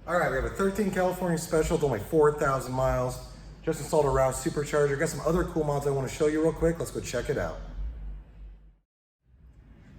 All right, we have a 13 California Special with only 4,000 miles. Just installed a Roush Supercharger. Got some other cool mods I want to show you real quick. Let's go check it out.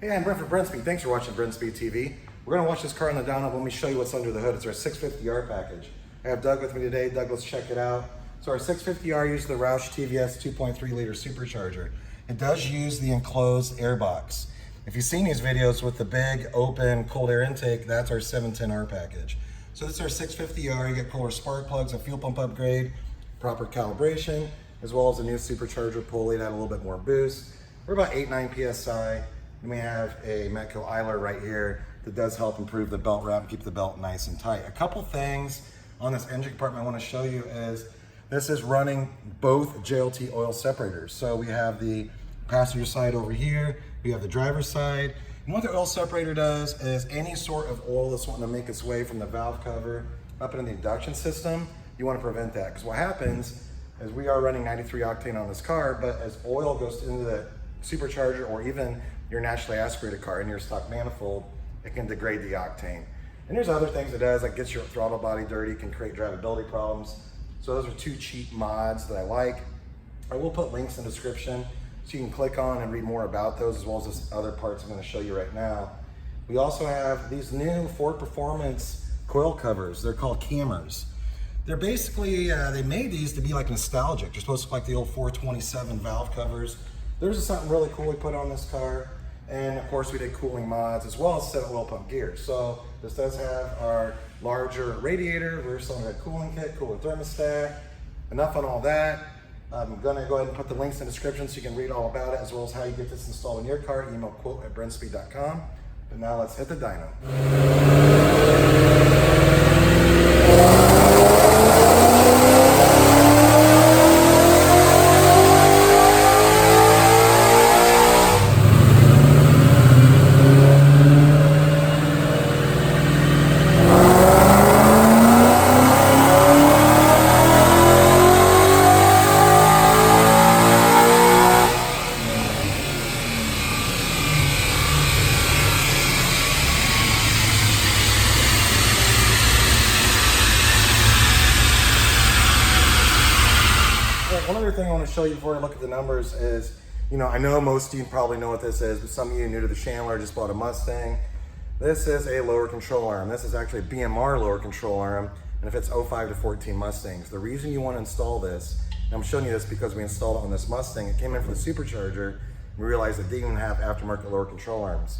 Hey, I'm Brent from Brenspeed. Thanks for watching Brenspeed TV. We're gonna watch this car on the Dyno. Let me show you what's under the hood. It's our 650R package. I have Doug with me today. Doug, let's check it out. So our 650R uses the Roush TVS 2.3 liter supercharger. It does use the enclosed air box. If you've seen these videos with the big open cold air intake, that's our 710R package. So this is our 650R. You get cooler spark plugs, a fuel pump upgrade, proper calibration, as well as a new supercharger pulley to add a little bit more boost. We're about 8-9 PSI. And we have a Metco idler right here that does help improve the belt wrap and keep the belt nice and tight. A couple things on this engine compartment I want to show you is this is running both Jlt Oil Separators. So we have the passenger side over here, we have the driver's side. And what the oil separator does is any sort of oil that's wanting to make its way from the valve cover up into the induction system, you want to prevent that. Because what happens is we are running 93 octane on this car, but as oil goes into the supercharger or even your naturally aspirated car in your stock manifold, it can degrade the octane. And there's other things it does, like gets your throttle body dirty, can create drivability problems. So those are two cheap mods that I like. I will put links in the description so you can click on and read more about those, as well as this other parts I'm going to show you right now. We also have these new Ford Performance coil covers. They're called cammers. They're basically, they made these to be like nostalgic. They're supposed to look like the old 427 valve covers. There's something really cool we put on this car. And of course we did cooling mods as well as set oil pump gear. So this does have our larger radiator, reverse cylinder cooling kit, cooler thermostat. Enough on all that. I'm gonna go ahead and put the links in the description so you can read all about it, as well as how you get this installed in your car. Email quote@brenspeed.com. But now let's hit the dyno. One other thing I want to show you before I look at the numbers is, I know most of you probably know what this is, but some of you new to the channel or just bought a Mustang. This is a lower control arm. This is actually a BMR lower control arm, and it fits 05 to 14 Mustangs. The reason you want to install this, and I'm showing you this because we installed it on this Mustang, it came in for the Supercharger, and we realized it didn't even have aftermarket lower control arms.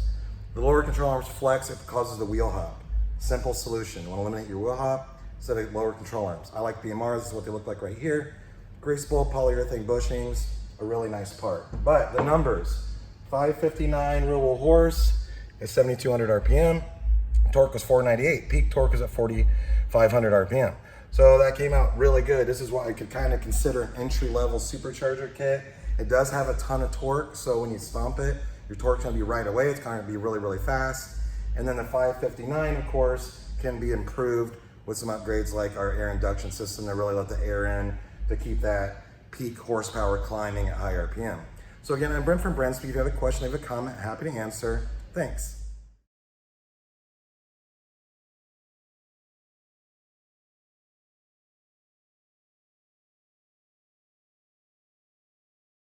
The lower control arms flex, it causes the wheel hop. Simple solution. You want to eliminate your wheel hop, set of lower control arms. I like BMRs, this is what they look like right here. Grease bowl polyurethane bushings, a really nice part. But the numbers, 559 real wheel horse is 7,200 RPM. Torque was 498. Peak torque is at 4,500 RPM. So that came out really good. This is what I could kind of consider an entry-level supercharger kit. It does have a ton of torque, so when you stomp it, your torque's gonna be right away. It's gonna be really, really fast. And then the 559, of course, can be improved with some upgrades like our air induction system to really let the air in to keep that peak horsepower climbing at high RPM. So again, I'm Brent from Brenspeed. If you have a question, leave a comment, happy to answer. Thanks.